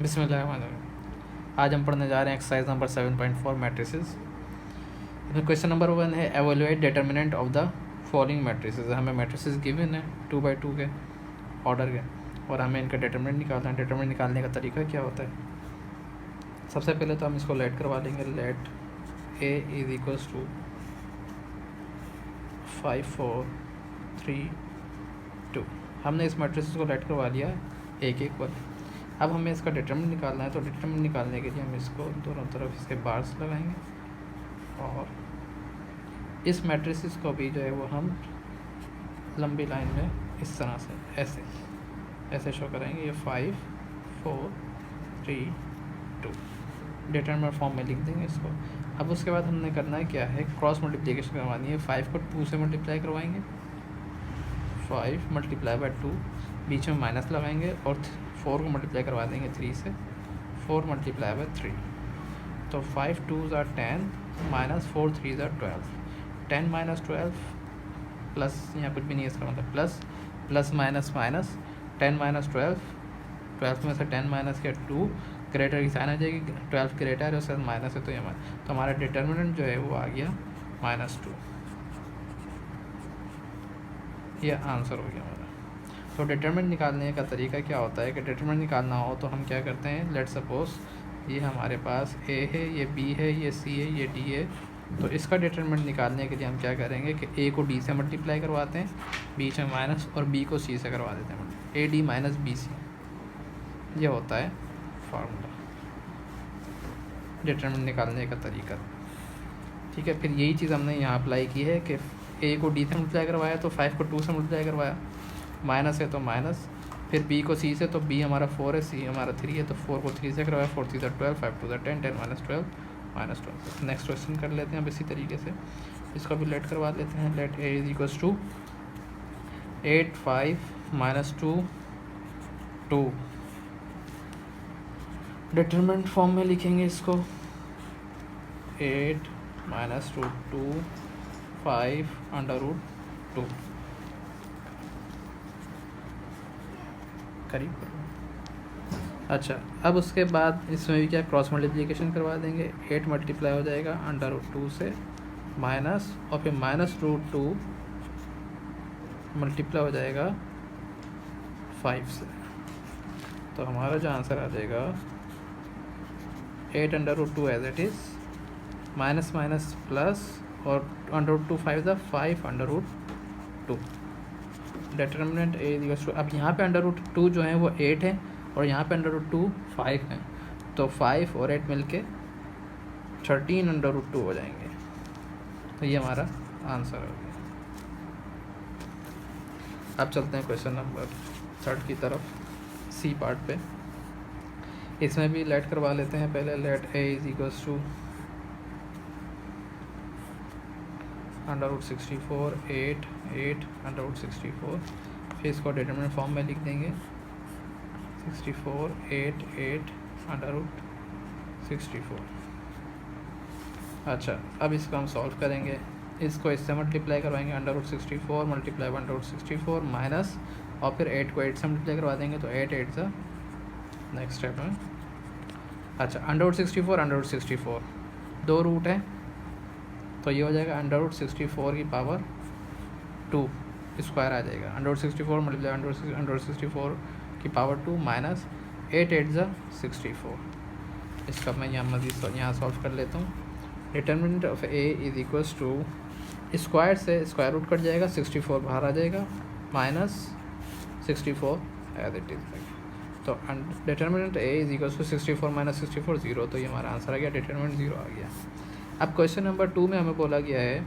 बिस्मिल्लाहिर्रहमानिर्रहीम। आज हम पढ़ने जा रहे हैं एक्सरसाइज नंबर 7.4 मैट्रिसेस। इसमें क्वेश्चन नंबर 1 है evaluate determinant of the following matrices. हमें मैट्रिसेस गिवन है 2x2 के ऑर्डर के और हमें इनका डिटर्मिनेंट निकालना है। डिटर्मिनेंट निकालने का तरीका क्या होता है? सबसे पहले तो हम इसको लेट करवा लेंगे। Let A is equals to 5 4 3 2। हमने इस मैट्रिसेस को लेट करवा लिया एक इक्वल। अब हमें इसका डिटरमिनेंट निकालना है, तो डिटरमिनेंट निकालने के लिए हम इसको दोनों तरफ इसके बार्स लगाएंगे और इस मैट्रिसेस को भी जो है वो हम लंबी लाइन में इस तरह से ऐसे शो करेंगे। ये 5 4 3 2 डिटरमिनेंट फॉर्म में लिख देंगे इसको। अब उसके बाद हमने करना है क्या है, क्रॉस मल्टीप्लिकेशन करवानी है। 5 को 2 से मल्टीप्लाई करवाएंगे, 5 मल्टीप्लाई बाय 2, बीच में माइनस लगाएंगे और 4 को मल्टीप्लाई करवा देंगे 3 से, 4 मल्टीप्लाई बाय 3। तो 5 2s are 10 minus 4 3s are 12। 10 minus 12 plus, यहाँ कुछ भी नहीं है इसका मतलब plus plus minus minus 10 minus 12, 12 में से 10 माइनस किया 2, ग्रेटर की साइन आ जाएगी, 12 ग्रेटर है उसके माइनस है तो ये तो हमारा डिटर्मिनेंट जो है वो आ गया -2। ये आंसर हो गया हमारा। तो डिटरमिनेंट निकालने का तरीका क्या होता है कि डिटरमिनेंट निकालना हो तो हम क्या करते हैं, लेट सपोज ये हमारे पास A है, ये B है, ये C है, ये D है। तो इसका डिटरमिनेंट निकालने के लिए हम क्या करेंगे कि A को D से मल्टीप्लाई करवाते हैं, बीच में माइनस, और B को C से करवा देते हैं, AD माइनस BC। ये होता है फार्मूला डिटरमिनेंट निकालने का तरीका। ठीक है, फिर यही चीज़ हमने यहाँ अप्लाई की है कि A को D से मल्टीप्लाई करवाया तो 5 को 2 से मल्टीप्लाई करवाया, माइनस है तो माइनस, फिर B को C से, तो B हमारा 4 है, C हमारा 3 है, तो 4 को 3 से करवाया, 4 3 12, 5 2 10, 10 माइनस 12 माइनस 12। नेक्स्ट क्वेश्चन कर लेते हैं अब इसी तरीके से, इसको भी लेट करवा लेते हैं। Let A is equals to 8 5 minus 2 2। Determinant form में लिखेंगे इसको, 8 माइनस 2 2 5 √2 करीब। अच्छा, अब उसके बाद इसमें भी क्या क्रॉस मल्टीप्लिकेशन करवा देंगे। 8 मल्टीप्लाई हो जाएगा √2 से माइनस, और फिर -√2 मल्टीप्लाई हो जाएगा 5 से। तो हमारा जो आंसर आ जाएगा 8 √2 as it is, minus minus plus, और √2 5 द 5 √2। डिटर्मिनेंट A इक्वल्स टू, अब यहाँ पे √2 जो है वो 8 है और यहाँ पे √2 5 है, तो 5 और 8 मिलके 13 √2 हो जाएंगे। तो ये हमारा आंसर हो गया। अब चलते हैं क्वेश्चन नंबर 3 की तरफ, C पार्ट पे। इसमें भी लेट करवा लेते हैं पहले। Let A is equals to √64 8 8 √64। फिर इसको डिटरमिनेंट फॉर्म में लिख देंगे, 64 8 8 √64। अच्छा, अब इसको हम सॉल्व करेंगे। इसको इससे मल्टीप्लाई करवाएंगे, √64 मल्टीप्लाई 1/64 माइनस, और फिर 8 को 8 से मल्टीप्लाई करवा देंगे, तो 8 8 सा नेक्स्ट स्टेप में। अच्छा, √64 दो रूट है, तो ये हो जाएगा √64 की पावर 2 स्क्वायर आ जाएगा। √64 मल्टीप्लाई √64 की पावर 2 माइनस 8 8 ज़ा 64। इसका मैं यहाँ मज़ीद यहाँ सॉल्व कर लेता हूँ। Determinant of A is equals to, square से स्क्वायर रूट कट जाएगा, 64 बाहर आ जाएगा, माइनस 64 एज इट इज़। तो determinant A is equals to 64 minus 64 0। तो ये हमारा आंसर आ गया, डिटर्मिनेंट 0 आ गया। अब क्वेश्चन नंबर 2 में हमें बोला गया है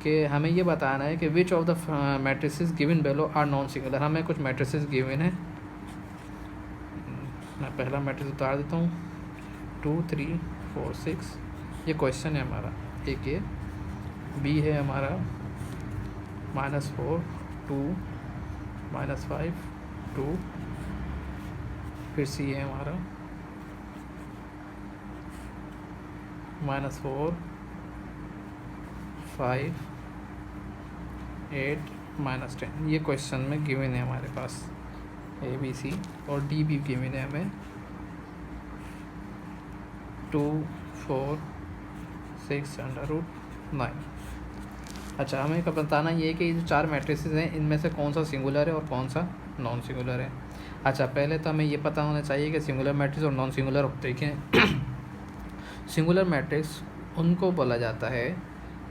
कि हमें ये बताना है कि which of the matrices given below are non singular. हमें कुछ मैट्रिसेस गिवन है, मैं पहला मैट्रिक्स उतार देता हूँ, 2 3 4 6। ये क्वेश्चन है हमारा। एक ये B है हमारा -4 2 -5 2, फिर C है हमारा -4 5 8 -10। ये क्वेश्चन में गिवन है हमारे पास A B C, और D भी गिवन है हमें 2 4 6 √9। अच्छा, हमें कब बताना ये कि जो 4 मैट्रिसेस हैं इनमें से कौन सा सिंगुलर है और कौन सा नॉन सिंगुलर है। अच्छा, पहले तो हमें ये पता होना चाहिए कि सिंगुलर मैट्रिक्स और नॉन सिंगुलर होते हैं। सिंगुलर मैट्रिक्स उनको बोला जाता है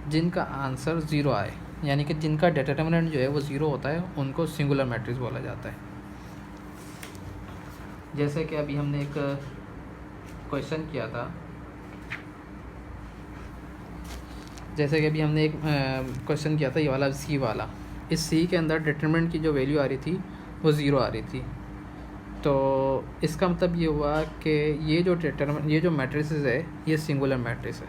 जिनका आंसर ज़ीरो आए, यानी कि जिनका डिटरमिनेंट जो है वो ज़ीरो होता है, उनको सिंगुलर मैट्रिक्स बोला जाता है। जैसे कि अभी हमने एक क्वेश्चन किया था, जैसे कि अभी हमने एक क्वेश्चन किया था, ये वाला सी वाला। इस सी के अंदर डिटरमिनेंट की जो वैल्यू आ रही थी वो ज़ीरो आ रही थी। तो इसका मतलब ये हुआ कि ये जो मैट्रिसेस है ये सिंगुलर मैट्रिक्स है,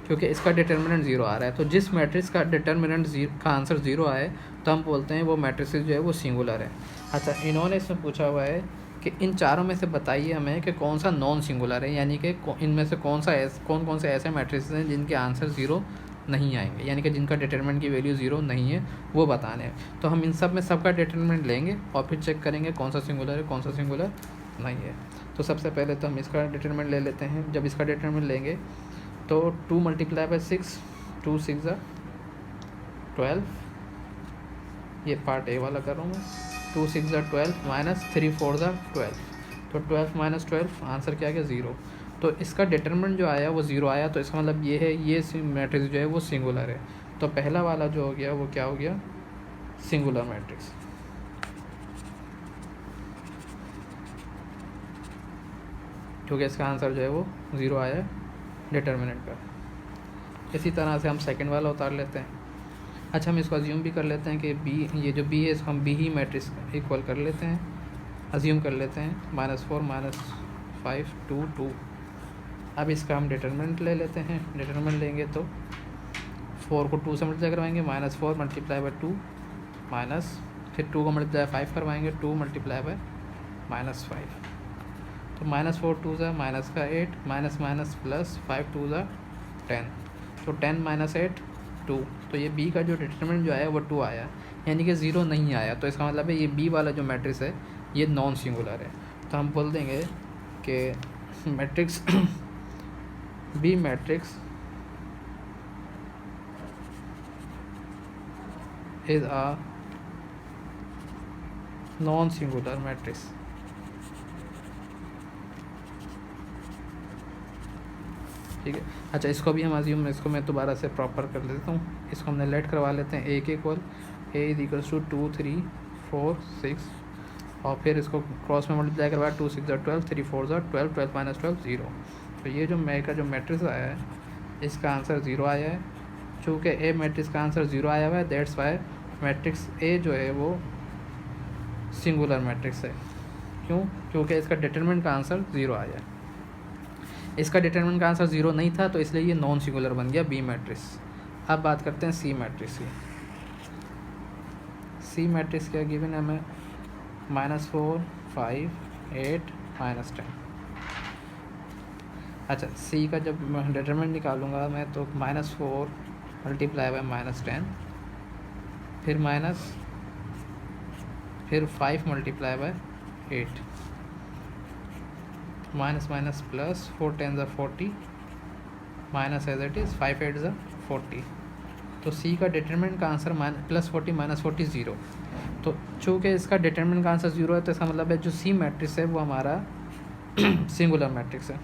क्योंकि इसका डिटरमिनेंट ज़ीरो आ रहा है। तो जिस मैट्रिक्स का डिटरमिनेंट का आंसर ज़ीरो आए तो हम बोलते हैं वो मैट्रिसेस जो है वो सिंगुलर है। अच्छा, इन्होंने इसमें पूछा हुआ है कि इन चारों में से बताइए हमें कि कौन सा नॉन सिंगुलर है, यानी कि इनमें से कौन कौन से ऐसे मैट्रिसेस हैं जिनके आंसर ज़ीरो नहीं आएंगे, यानी कि जिनका डिटरमिनेंट की वैल्यू ज़ीरो नहीं है, वो बताने हैं। तो हम इन सब में सबका डिटरमिनेंट लेंगे और फिर चेक करेंगे कौन सा सिंगुलर है, कौन सा सिंगुलर नहीं है। तो सबसे पहले तो हम इसका डिटरमिनेंट ले लेते हैं। जब इसका डिटरमिनेंट लेंगे तो 2 × 6, 2 6 12, ये पार्ट ए वाला कर रहा हूँ मैं। 2 6 12 माइनस 3 4 12, तो 12 माइनस 12 आंसर क्या गया, ज़ीरो। तो इसका डिटरमिनेंट जो आया वो ज़ीरो आया, तो इसका मतलब ये है ये मैट्रिक्स जो है वो सिंगुलर है। तो पहला वाला जो हो गया वो क्या हो गया, सिंगुलर मैट्रिक्स। क्योंकि इसका आंसर जो है वो ज़ीरो आया डिटरमिनेंट का। इसी तरह से हम सेकंड वाला उतार लेते हैं। अच्छा, हम इसको अज्यूम भी कर लेते हैं कि बी, ये जो बी है इसको हम बी ही मैट्रिक्स इक्वल कर लेते हैं, अज्यूम कर लेते हैं। -4 -5 2 2। अब इसका हम डिटरमिनेंट ले लेते हैं। डिटरमिनेंट लेंगे तो 4 को 2 से मल्टीप्लाई करवाएंगे, -4 × 2 माइनस, फिर 2 को मल्टीप्लाई 5 करवाएंगे, 2 × -5। तो -4 2 माइनस का 8, माइनस माइनस प्लस 5 2 10, तो 10 - 8 2। तो ये बी का जो डिटरमिनेंट जो आया वो 2 आया, यानी कि ज़ीरो नहीं आया। तो इसका मतलब है ये बी वाला जो मैट्रिक्स है ये नॉन सिंगुलर है। तो हम बोल देंगे कि matrix B matrix is a non singular matrix. ठीक है। अच्छा, इसको भी हम अज्यूम, इसको मैं दोबारा से प्रॉपर कर लेता हूँ। इसको हमने लेट करवा लेते हैं, ए के इक्वल ए = 2 3 4 6, और फिर इसको क्रॉस में मल्टीप्लाई करवाया, 2 6 12, 3 4 12, 12 - 12 0। तो ये जो मे का जो मैट्रिक्स आया है इसका आंसर ज़ीरो आया है। चूँकि ए मैट्रिक्स का आंसर ज़ीरो आया हुआ है, दैट्स वाई मैट्रिक्स ए जो है वो सिंगुलर मैट्रिक्स है। क्यों? क्योंकि इसका डिटरमिनेंट का आंसर ज़ीरो आया है। इसका डिटरमिनेंट का आंसर ज़ीरो नहीं था, तो इसलिए ये नॉन सिंगुलर बन गया बी मैट्रिक्स। अब बात करते हैं सी मैट्रिक्स की। सी मैट्रिक्स क्या गिवन है हमें, -4 5 8 -10। अच्छा, सी का जब डिटरमिनेंट निकालूंगा मैं तो -4 × -10, फिर माइनस, फिर 5 × 8, minus minus plus, 4 10 40, minus as it is 5 8 40। तो सी का डिटरमिनेंट का आंसर +40 -40 0। तो चूँकि इसका डिटरमिनेंट का आंसर ज़ीरो है, तो इसका मतलब है जो सी मैट्रिक्स है वो हमारा सिंगुलर मैट्रिक्स है।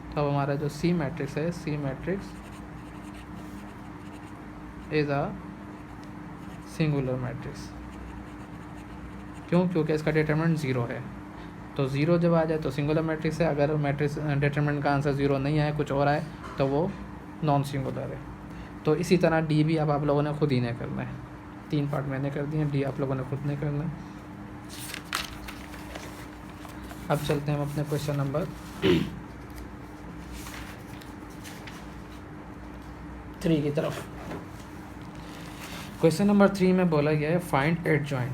तो अब हमारा जो सी मैट्रिक्स है, C matrix is a singular matrix. क्यों? क्योंकि इसका डिटरमिनेंट ज़ीरो है। तो ज़ीरो जब आ जाए तो सिंगुलर मैट्रिक्स है। अगर मैट्रिक्स डिटरमिनेंट का आंसर ज़ीरो नहीं आए, कुछ और आए, तो वो नॉन सिंगुलर है। तो इसी तरह डी भी अब आप लोगों ने खुद ही नहीं करना है। 3 पार्ट मैंने कर दिए, डी आप लोगों ने खुद नहीं करना है। अब चलते हैं हम अपने क्वेश्चन नंबर 3 की तरफ। क्वेश्चन नंबर 3 में बोला गया है find adjoint.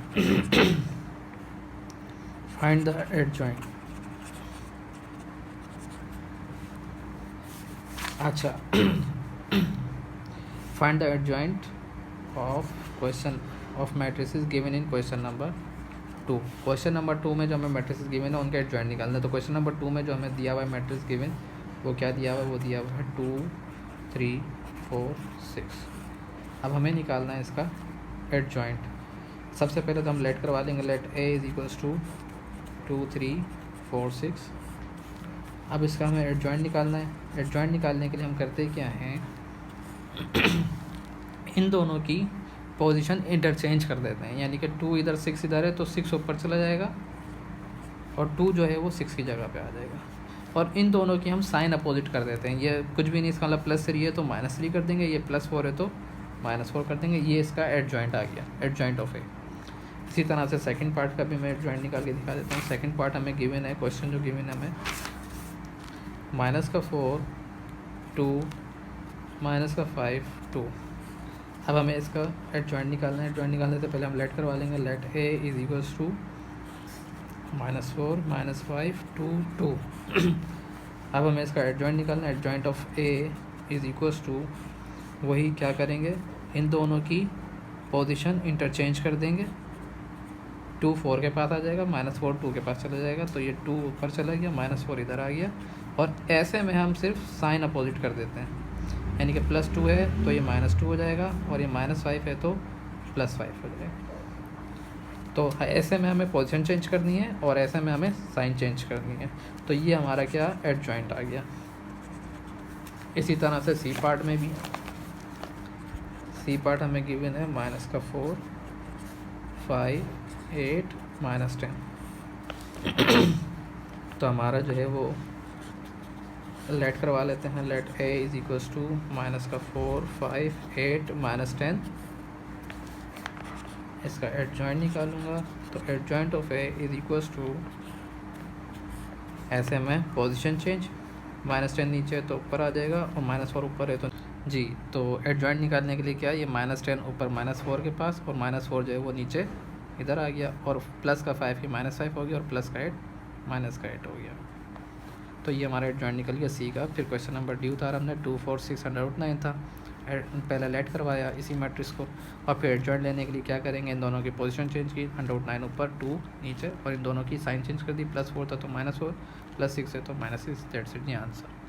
Find the adjoint. अच्छा, find the adjoint of question of matrices given in question number 2। Question number 2 में जो हमें मैट्रिसेस गिवन है उनके एडजॉइंट निकालना है। तो क्वेश्चन नंबर 2 में जो हमें दिया हुआ है मैट्रिक्स गिवन वो क्या दिया हुआ है, वो दिया हुआ है 2 3 4 6। अब हमें निकालना है इसका एडजॉइंट। सबसे पहले तो हम लेट करवा लेंगे, let A is equals to 2 3 4 6। अब इसका हमें एडजॉइंट निकालना है। एडजॉइंट निकालने के लिए हम करते क्या हैं, इन दोनों की पोजीशन इंटरचेंज कर देते हैं, यानी कि 2 इधर 6 इधर है तो 6 ऊपर चला जाएगा और 2 जो है वो 6 की जगह पे आ जाएगा। और इन दोनों की हम साइन अपोजिट कर देते हैं, ये कुछ भी नहीं, इसका मतलब +3 है तो -3 कर देंगे, ये +4 है तो -4 कर देंगे। ये इसका एडजॉइंट आ गया, एडजॉइंट ऑफ ए। इसी तरह से सेकंड पार्ट का भी मैं एडजॉइंट निकाल के दिखा देता हूँ। सेकंड पार्ट हमें गिवन है, क्वेश्चन जो गिवन है हमें -4 2 -5 2। अब हमें इसका एडजॉइंट निकालना है। एडजॉइंट निकालने से पहले हम लेट करवा लेंगे, let A is equals to -4 -5 2 2। अब हमें इसका एडजॉइंट निकालना है। Adjoint of A is equals to, वही क्या करेंगे, इन दोनों की पोजीशन इंटरचेंज कर देंगे। 2 4 के पास आ जाएगा, -4 2 के पास चला जाएगा, तो ये 2 ऊपर चला गया, -4 इधर आ गया। और ऐसे में हम सिर्फ साइन अपोजिट कर देते हैं, यानी कि +2 है तो ये -2 हो जाएगा और ये -5 है तो +5 हो जाएगा। तो ऐसे में हमें पोजीशन चेंज करनी है और ऐसे में हमें साइन चेंज करनी है। तो ये हमारा क्या एडजॉइंट आ गया। इसी तरह से सी पार्ट में भी, सी पार्ट हमें गिवन है -4 5 8 -10। तो हमारा जो है वो लेट करवा लेते हैं। Let A is equals to -4 5 8 -10। इसका एडजॉइंट निकालूंगा, तो adjoint of A is equals to, ऐसे में पोजीशन चेंज, -10 नीचे है तो ऊपर आ जाएगा और -4 ऊपर है तो जी। तो एडजॉइंट निकालने के लिए क्या, ये -10 ऊपर -4 के पास और -4 जो है वो नीचे इधर आ गया और प्लस का 5 ही -5 हो गया और प्लस का 8 -8 हो गया। तो ये हमारा एडजॉइंट निकल गया सी का। फिर क्वेश्चन नंबर डी उतारा हमने, 2 4 6 √9 था। पहले लेट करवाया इसी मैट्रिक्स को और फिर एडजॉइंट लेने के लिए क्या करेंगे, इन दोनों की पोजीशन चेंज की, 9 ऊपर 2 नीचे और इन दोनों की साइन चेंज कर दी। +4 था तो -4, +6 है तो -6। That's it, answer.